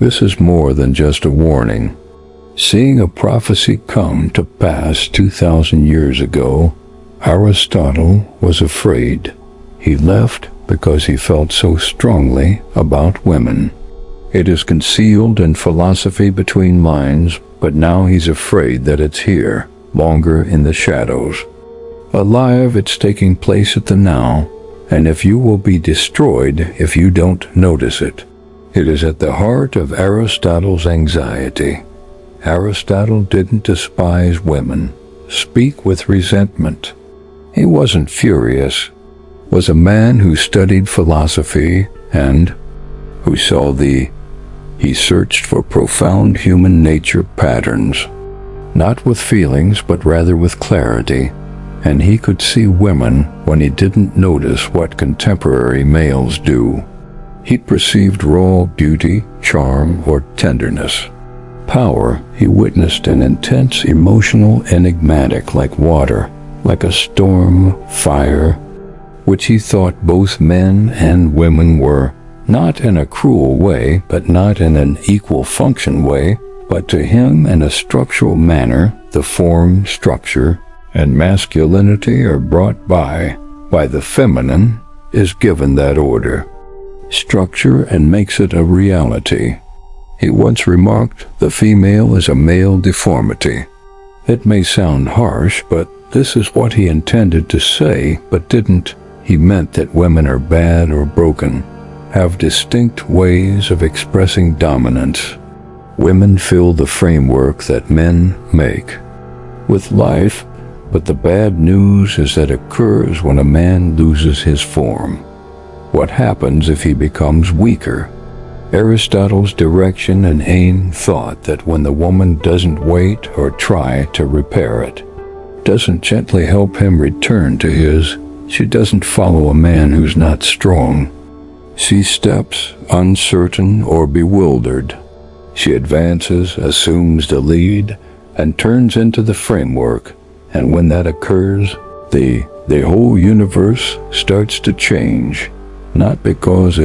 This is more than just a warning. Seeing a prophecy come to pass 2,000 years ago, Aristotle was afraid. He left because he felt so strongly about women. It is concealed in philosophy between lines, but now he's afraid that it's here, longer in the shadows. Alive, it's taking place at the now, and if you will be destroyed if you don't notice it. It is at the heart of Aristotle's anxiety. Aristotle didn't despise women, speak with resentment. He wasn't furious, was a man who studied philosophy and who saw he searched for profound human nature patterns, not with feelings but rather with clarity, and he could see women when he didn't notice what contemporary males do. He perceived raw beauty, charm, or tenderness. Power he witnessed an intense, emotional, enigmatic like water, like a storm, fire, which he thought both men and women were, not in a cruel way, but not in an equal function way, but to him in a structural manner. The form, structure, and masculinity are brought by the feminine is given that order, structure, and makes it a reality. He once remarked, the female is a male deformity. It may sound harsh, but this is what he intended to say, but didn't. He meant that women are bad or broken, have distinct ways of expressing dominance. Women fill the framework that men make with life, but the bad news is that occurs when a man loses his form. What happens if he becomes weaker? Aristotle's direction and aim thought that when the woman doesn't wait or try to repair it, doesn't gently help him return to his, she doesn't follow a man who's not strong. She steps, uncertain or bewildered. She advances, assumes the lead, and turns into the framework, and when that occurs, the whole universe starts to change. Not because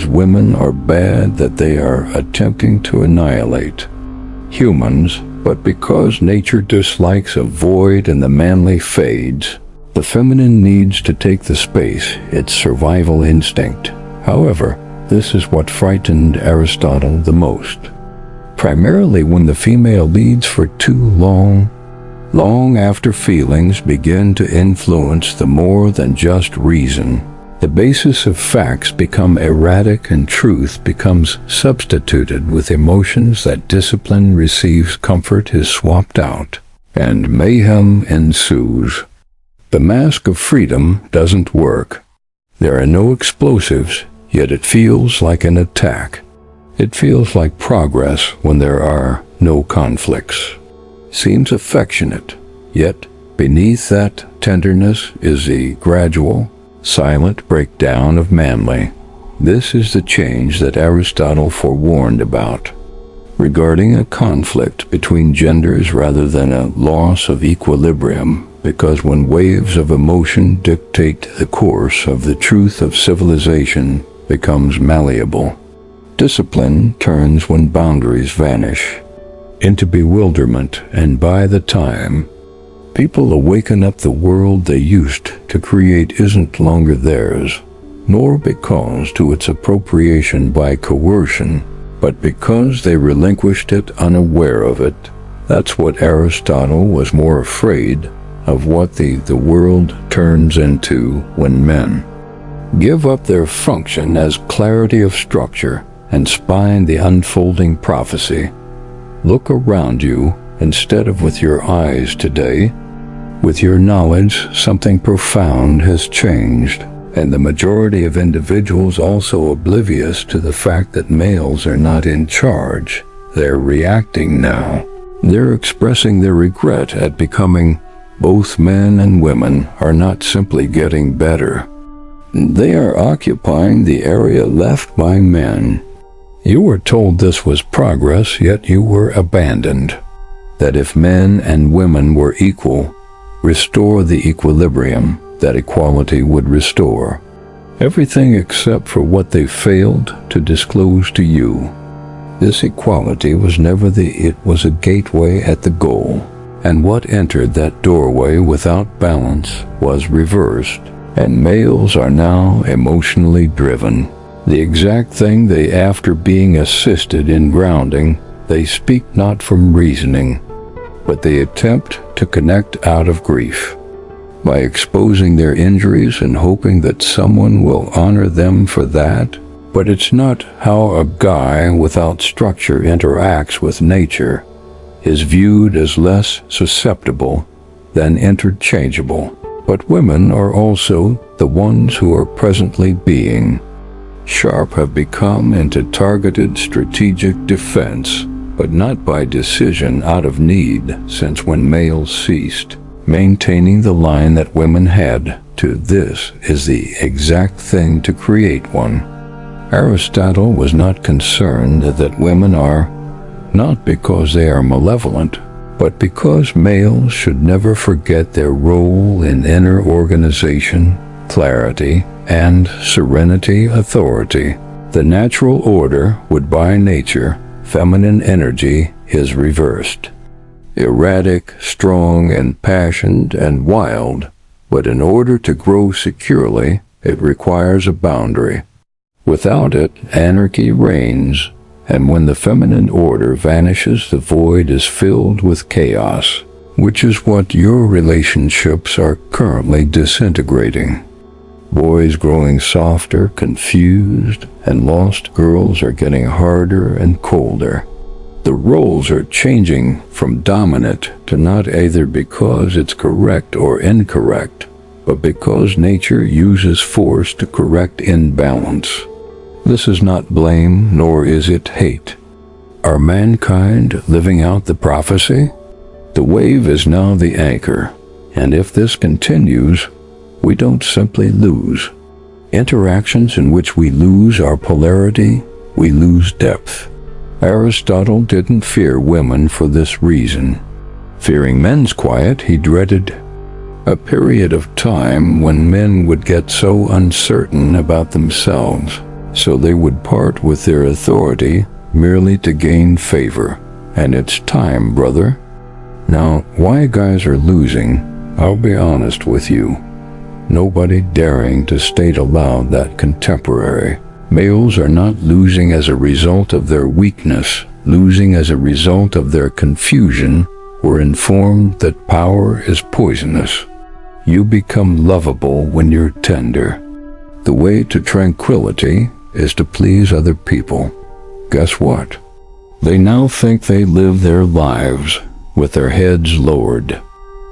women are bad that they are attempting to annihilate humans, but because nature dislikes a void and the manly fades. The feminine needs to take the space, its survival instinct. However, this is what frightened Aristotle the most. Primarily when the female leads for too long after feelings begin to influence the more than just reason. The basis of facts become erratic and truth becomes substituted with emotions that discipline receives comfort is swapped out, and mayhem ensues. The mask of freedom doesn't work. There are no explosives, yet it feels like an attack. It feels like progress when there are no conflicts. Seems affectionate, yet beneath that tenderness is the gradual, silent breakdown of manly. This is the change that Aristotle forewarned about, regarding a conflict between genders rather than a loss of equilibrium, because when waves of emotion dictate the course of the truth of civilization becomes malleable. Discipline turns when boundaries vanish into bewilderment, and by the time people awaken up, the world they used to create isn't longer theirs, nor because to its appropriation by coercion, but because they relinquished it unaware of it. That's what Aristotle was more afraid of, what the world turns into when men give up their function as clarity of structure and spine the unfolding prophecy. Look around you instead of with your eyes today. With your knowledge, something profound has changed, and the majority of individuals also oblivious to the fact that males are not in charge. They're reacting now. They're expressing their regret at becoming. Both men and women are not simply getting better. They are occupying the area left by men. You were told this was progress, yet you were abandoned. That if men and women were equal, restore the equilibrium that equality would restore. Everything except for what they failed to disclose to you. This equality was never it was a gateway at the goal, and what entered that doorway without balance was reversed, and males are now emotionally driven. The exact thing they, after being assisted in grounding, they speak not from reasoning, but they attempt to connect out of grief, by exposing their injuries and hoping that someone will honor them for that. But it's not how a guy without structure interacts with nature is viewed as less susceptible than interchangeable. But women are also the ones who are presently being sharp, have become into targeted strategic defense, but not by decision, out of need, since when males ceased maintaining the line that women had to. This is the exact thing to create one. Aristotle was not concerned that women are, not because they are malevolent, but because males should never forget their role in inner organization, clarity, and serenity. Authority, the natural order, would by nature, feminine energy, is reversed. Erratic, strong, and passionate, and wild, but in order to grow securely, it requires a boundary. Without it, anarchy reigns, and when the feminine order vanishes, the void is filled with chaos, which is what your relationships are currently disintegrating. Boys growing softer, confused, and lost. Girls are getting harder and colder. The roles are changing from dominant to not, either because it's correct or incorrect, but because nature uses force to correct imbalance. This is not blame, nor is it hate. Are mankind living out the prophecy? The wave is now the anchor, and if this continues, we don't simply lose interactions in which we lose our polarity, we lose depth. Aristotle didn't fear women for this reason. Fearing men's quiet, he dreaded a period of time when men would get so uncertain about themselves, so they would part with their authority merely to gain favor. And it's time, brother. Now, why guys are losing, I'll be honest with you. Nobody daring to state aloud that contemporary males are not losing as a result of their weakness, losing as a result of their confusion, or informed that power is poisonous. You become lovable when you're tender. The way to tranquility is to please other people. Guess what? They now think they live their lives with their heads lowered.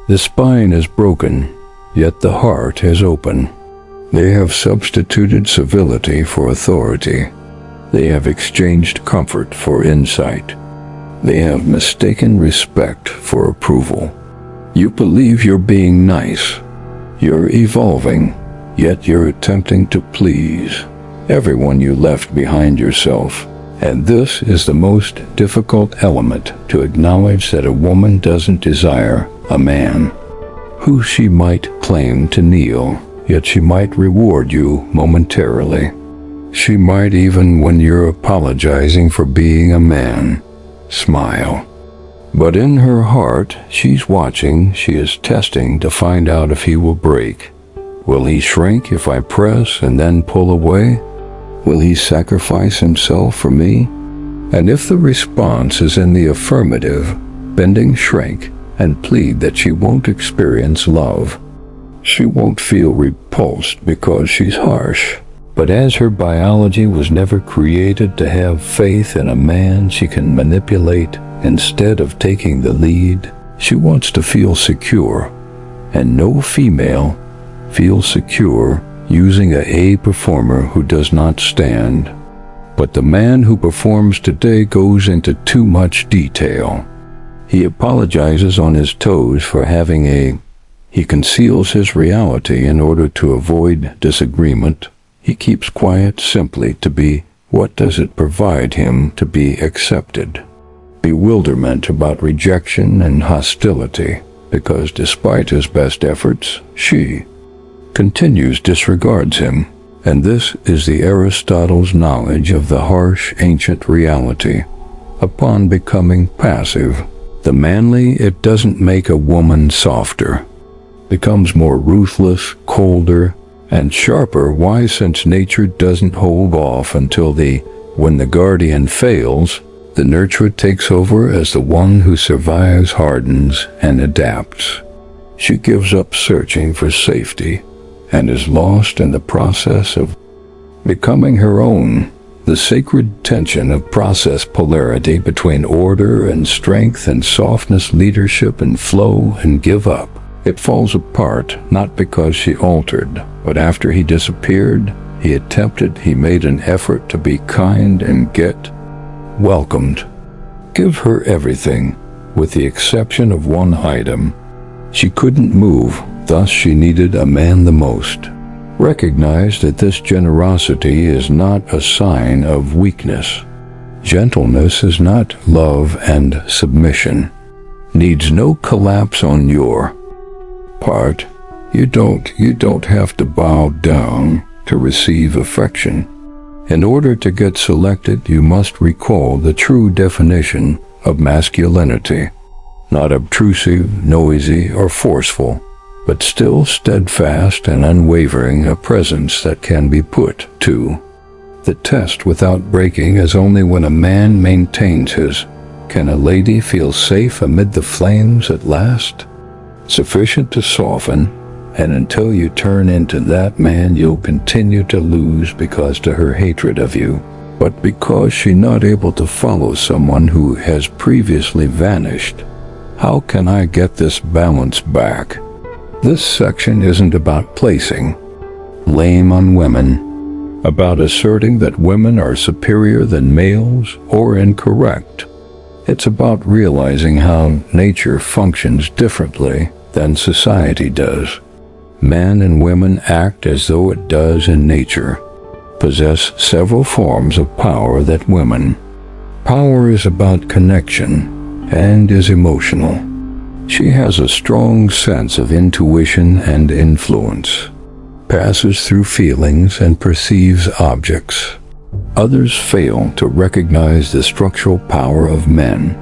The spine is broken, yet the heart is open. They have substituted civility for authority. They have exchanged comfort for insight. They have mistaken respect for approval. You believe you're being nice. You're evolving, yet you're attempting to please everyone you left behind yourself. And this is the most difficult element, to acknowledge that a woman doesn't desire a man who she might claim to kneel, yet she might reward you momentarily. She might, even when you're apologizing for being a man, smile. But in her heart, she's watching, she is testing to find out if he will break. Will he shrink if I press and then pull away? Will he sacrifice himself for me? And if the response is in the affirmative, bending shrink and plead that she won't experience love. She won't feel repulsed because she's harsh. But as her biology was never created to have faith in a man she can manipulate instead of taking the lead, she wants to feel secure. And no female feels secure using a performer who does not stand. But the man who performs today goes into too much detail. He apologizes on his toes for having he conceals his reality in order to avoid disagreement. He keeps quiet simply to be. What does it provide him to be accepted? Bewilderment about rejection and hostility, because despite his best efforts, she continues disregards him. And this is the Aristotle's knowledge of the harsh ancient reality. upon becoming passive. The manly, it doesn't make a woman softer, becomes more ruthless, colder, and sharper. Why? Since nature doesn't hold off until when the guardian fails, the nurturer takes over as the one who survives, hardens, and adapts. She gives up searching for safety and is lost in the process of becoming her own. The sacred tension of process polarity between order and strength and softness, leadership and flow and give up. It falls apart, not because she altered, but after he disappeared, he made an effort to be kind and get welcomed. Give her everything, with the exception of one item. She couldn't move, thus she needed a man the most. Recognize that this generosity is not a sign of weakness. Gentleness is not love and submission. Needs no collapse on your part. You don't have to bow down to receive affection. In order to get selected, you must recall the true definition of masculinity. Not obtrusive, noisy, or forceful, but still steadfast and unwavering, a presence that can be put to the test without breaking is only when a man maintains his. Can a lady feel safe amid the flames at last? Sufficient to soften, and until you turn into that man, you'll continue to lose because to her hatred of you, but because she's not able to follow someone who has previously vanished. How can I get this balance back? This section isn't about placing blame on women, about asserting that women are superior than males or incorrect. It's about realizing how nature functions differently than society does. Men and women act as though it does in nature, possess several forms of power that women. Power is about connection and is emotional. She has a strong sense of intuition and influence, passes through feelings and perceives objects. Others fail to recognize the structural power of men.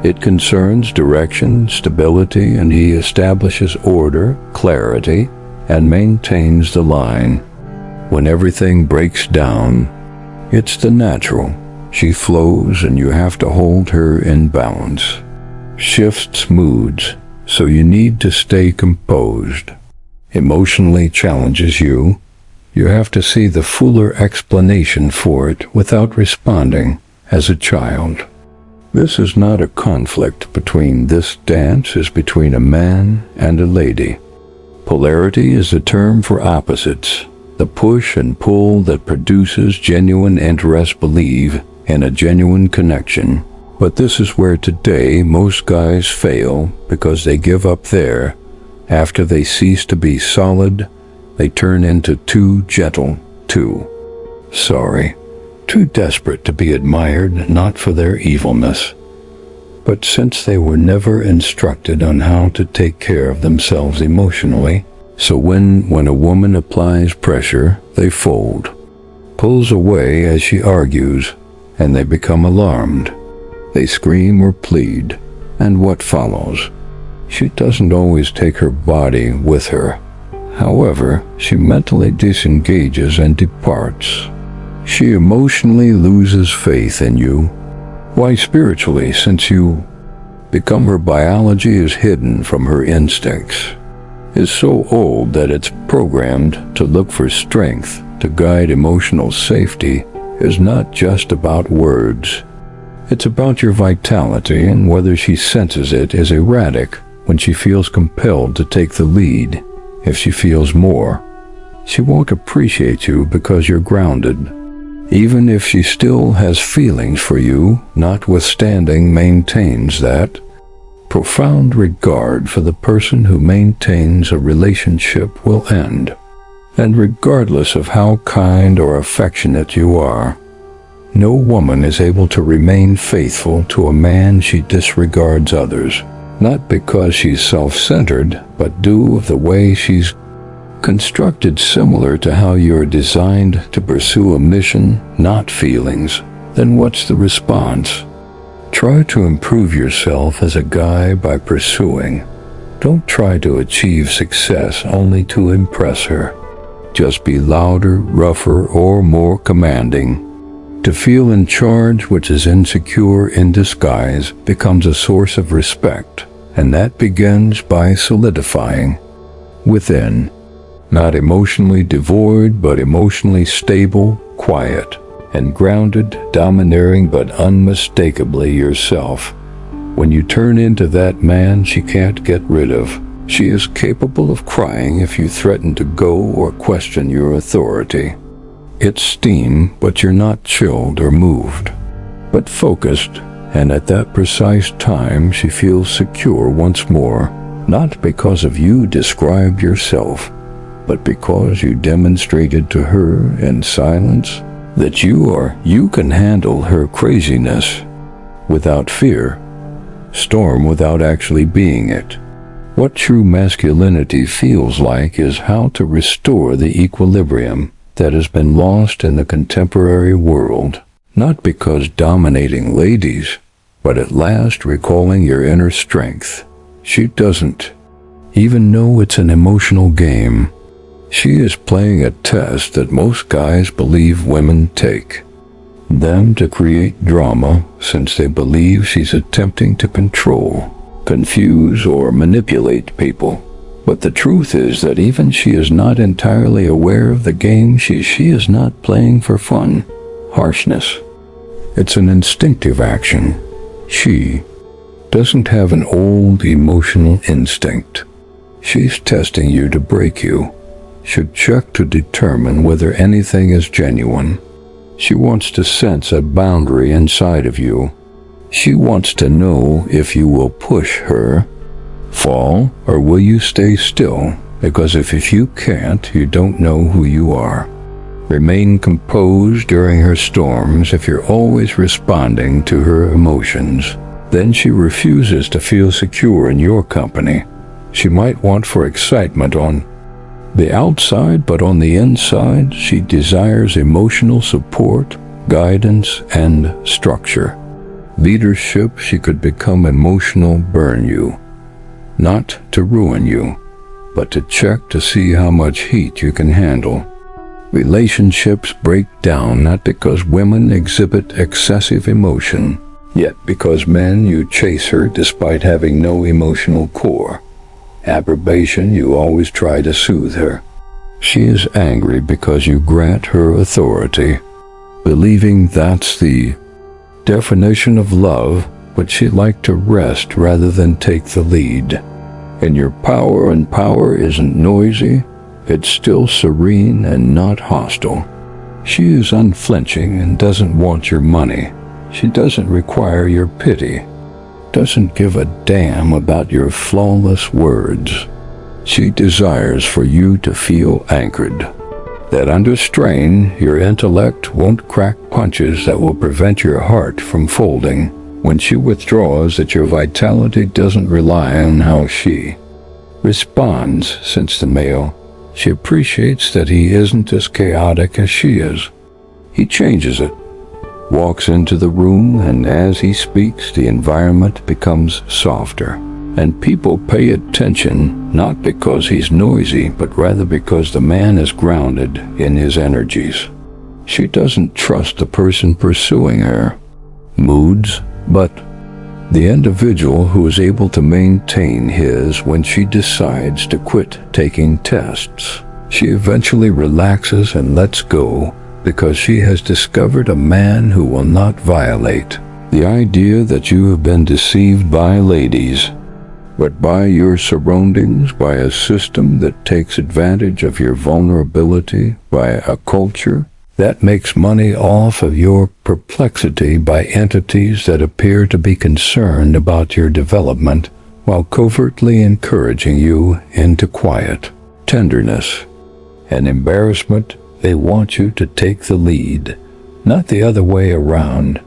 It concerns direction, stability, and he establishes order, clarity, and maintains the line. When everything breaks down, it's the natural. She flows and you have to hold her in balance. Shifts moods, so you need to stay composed. Emotionally challenges you. You have to see the fuller explanation for it without responding as a child. This is not a conflict between this dance is between a man and a lady. Polarity is a term for opposites, the push and pull that produces genuine interest. Believe in a genuine connection. But this is where today most guys fail because they give up there. After they cease to be solid, they turn into too gentle, too desperate to be admired, not for their evilness, but since they were never instructed on how to take care of themselves emotionally. So when a woman applies pressure, they fold, pulls away as she argues, and they become alarmed. They scream or plead, and what follows? She doesn't always take her body with her. However, she mentally disengages and departs. She emotionally loses faith in you. Why spiritually, since you become her biology is hidden from her instincts, is so old that it's programmed to look for strength to guide emotional safety is not just about words. It's about your vitality and whether she senses it is erratic when she feels compelled to take the lead. If she feels more, she won't appreciate you because you're grounded. Even if she still has feelings for you, notwithstanding maintains that profound regard for the person who maintains a relationship will end. And regardless of how kind or affectionate you are, no woman is able to remain faithful to a man she disregards others, not because she's self-centered, but due to the way she's constructed, similar to how you're designed to pursue a mission, not feelings. Then what's the response? Try to improve yourself as a guy by pursuing. Don't try to achieve success only to impress her. Just be louder, rougher, or more commanding. To feel in charge, which is insecure in disguise, becomes a source of respect, and that begins by solidifying within. Not emotionally devoid, but emotionally stable, quiet, and grounded, domineering but unmistakably yourself. When you turn into that man she can't get rid of, she is capable of crying if you threaten to go or question your authority. It's steam, but you're not chilled or moved, but focused, and at that precise time she feels secure once more, not because of you described yourself, but because you demonstrated to her in silence that you can handle her craziness without fear, storm without actually being it. What true masculinity feels like is how to restore the equilibrium that has been lost in the contemporary world, not because dominating ladies, but at last recalling your inner strength. She doesn't even know it's an emotional game. She is playing a test that most guys believe women take them to create drama, since they believe she's attempting to control, confuse, or manipulate people. But the truth is that even she is not entirely aware of the game. She is not playing for fun, harshness. It's an instinctive action. She doesn't have an old emotional instinct. She's testing you to break you. Should check to determine whether anything is genuine. She wants to sense a boundary inside of you. She wants to know if you will push her, fall, or will you stay still, because if you can't, you don't know who you are. Remain composed during her storms. If you're always responding to her emotions, then she refuses to feel secure in your company. She might want for excitement on the outside, but on the inside, she desires emotional support, guidance, and structure. Leadership. She could become emotional burn you. Not to ruin you, but to check to see how much heat you can handle. Relationships break down not because women exhibit excessive emotion, yet because men, you chase her despite having no emotional core. Approbation, you always try to soothe her. She is angry because you grant her authority, believing that's the definition of love, but she'd like to rest rather than take the lead. And your power, and power isn't noisy, it's still serene and not hostile. She is unflinching and doesn't want your money. She doesn't require your pity, doesn't give a damn about your flawless words. She desires for you to feel anchored, that under strain, your intellect won't crack punches that will prevent your heart from folding. When she withdraws, that your vitality doesn't rely on how she responds. Since the male, she appreciates that he isn't as chaotic as she is. He changes it, walks into the room, and as he speaks, the environment becomes softer. And people pay attention, not because he's noisy, but rather because the man is grounded in his energies. She doesn't trust the person pursuing her moods, but the individual who is able to maintain his when she decides to quit taking tests. She eventually relaxes and lets go because she has discovered a man who will not violate the idea that you have been deceived by ladies, but by your surroundings, by a system that takes advantage of your vulnerability, by a culture that makes money off of your perplexity, by entities that appear to be concerned about your development while covertly encouraging you into quiet tenderness and embarrassment. They want you to take the lead, not the other way around.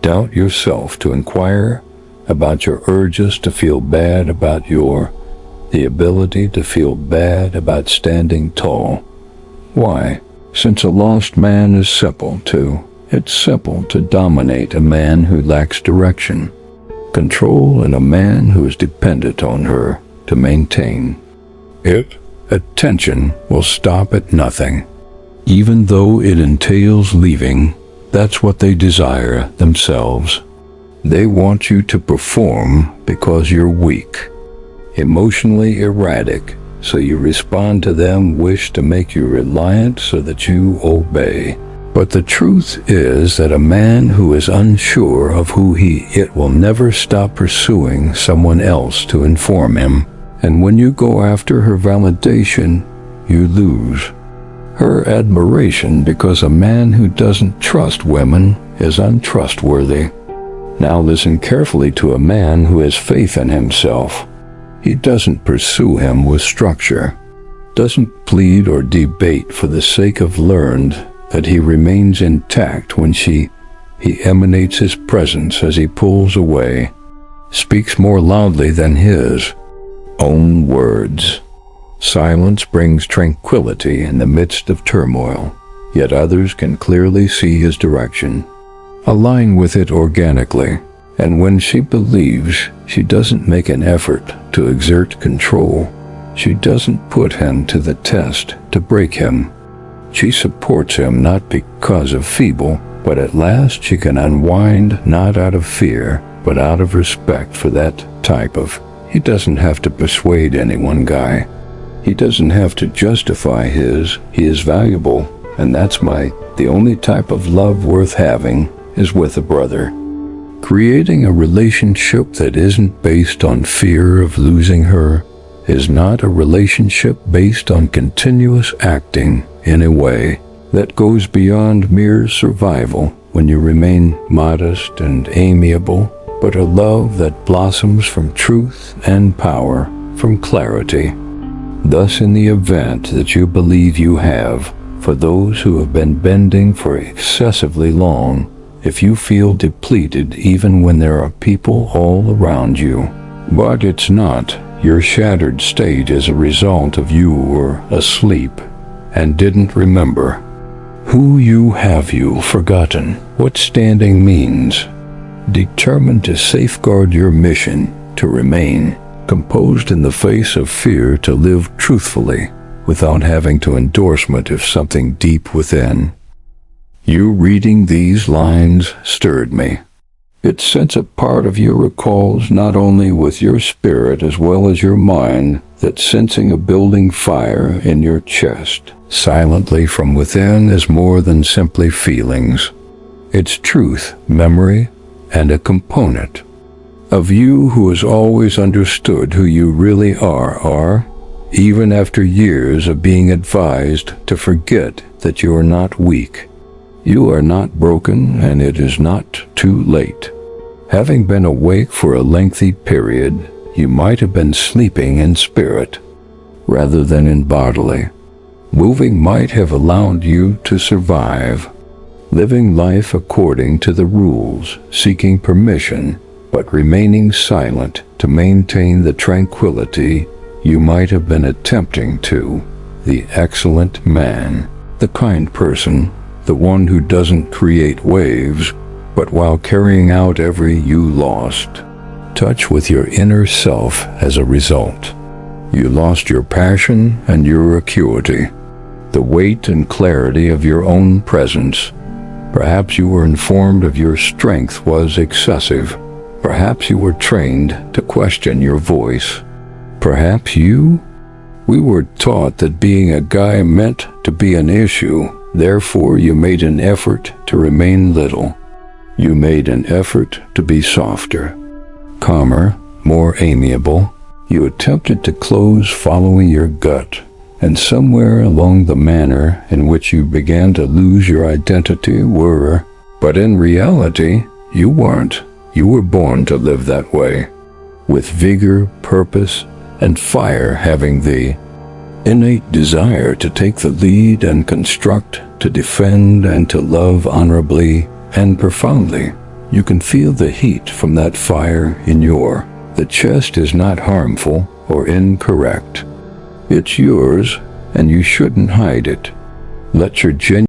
Doubt yourself to inquire about your urges to feel bad about the ability to feel bad about standing tall. Why? Since a lost man is simple to It's simple to dominate a man who lacks direction, control in a man who is dependent on her to maintain it. Attention will stop at nothing. Even though it entails leaving, that's what they desire themselves. They want you to perform because you're weak, emotionally erratic, so you respond to them, wish to make you reliant so that you obey. But the truth is that a man who is unsure of who it will never stop pursuing someone else to inform him. And when you go after her validation, you lose her admiration, because a man who doesn't trust women is untrustworthy. Now listen carefully to a man who has faith in himself. He doesn't pursue him with structure, doesn't plead or debate for the sake of learned that he remains intact when he emanates his presence as he pulls away, speaks more loudly than his own words. Silence brings tranquility in the midst of turmoil, yet others can clearly see his direction, align with it organically. And when she believes, she doesn't make an effort to exert control. She doesn't put him to the test to break him. She supports him not because of feeble, but at last she can unwind, not out of fear, but out of respect for that type of. He doesn't have to persuade anyone guy. He doesn't have to justify he is valuable, and that's the only type of love worth having is with a brother. Creating a relationship that isn't based on fear of losing her is not a relationship based on continuous acting in a way that goes beyond mere survival when you remain modest and amiable, but a love that blossoms from truth and power, from clarity. Thus, in the event that you believe you have, for those who have been bending for excessively long, if you feel depleted even when there are people all around you, but it's not, your shattered state is a result of you were asleep and didn't remember who you have forgotten what standing means. Determined to safeguard your mission, to remain composed in the face of fear, to live truthfully without having to endorsement of something deep within. You reading these lines stirred me. It sends a part of you recalls not only with your spirit as well as your mind that sensing a building fire in your chest silently from within is more than simply feelings. It's truth, memory, and a component of you who has always understood who you really are, even after years of being advised to forget that you are not weak. You are not broken, and it is not too late. Having been awake for a lengthy period, you might have been sleeping in spirit rather than in bodily. Moving might have allowed you to survive, living life according to the rules, seeking permission, but remaining silent to maintain the tranquility you might have been attempting to. The excellent man, the kind person, the one who doesn't create waves, but while carrying out every you lost touch with your inner self as a result. You lost your passion and your acuity, the weight and clarity of your own presence. Perhaps you were informed of your strength was excessive. Perhaps you were trained to question your voice. Perhaps we were taught that being a guy meant to be an issue. Therefore, you made an effort to remain little. You made an effort to be softer, calmer, more amiable. You attempted to close following your gut, and somewhere along the manner in which you began to lose your identity but in reality, you weren't. You were born to live that way, with vigor, purpose, and fire, having the innate desire to take the lead and construct, to defend, and to love honorably and profoundly. You can feel the heat from that fire in the chest is not harmful or incorrect. It's yours, and you shouldn't hide it. Let your genuine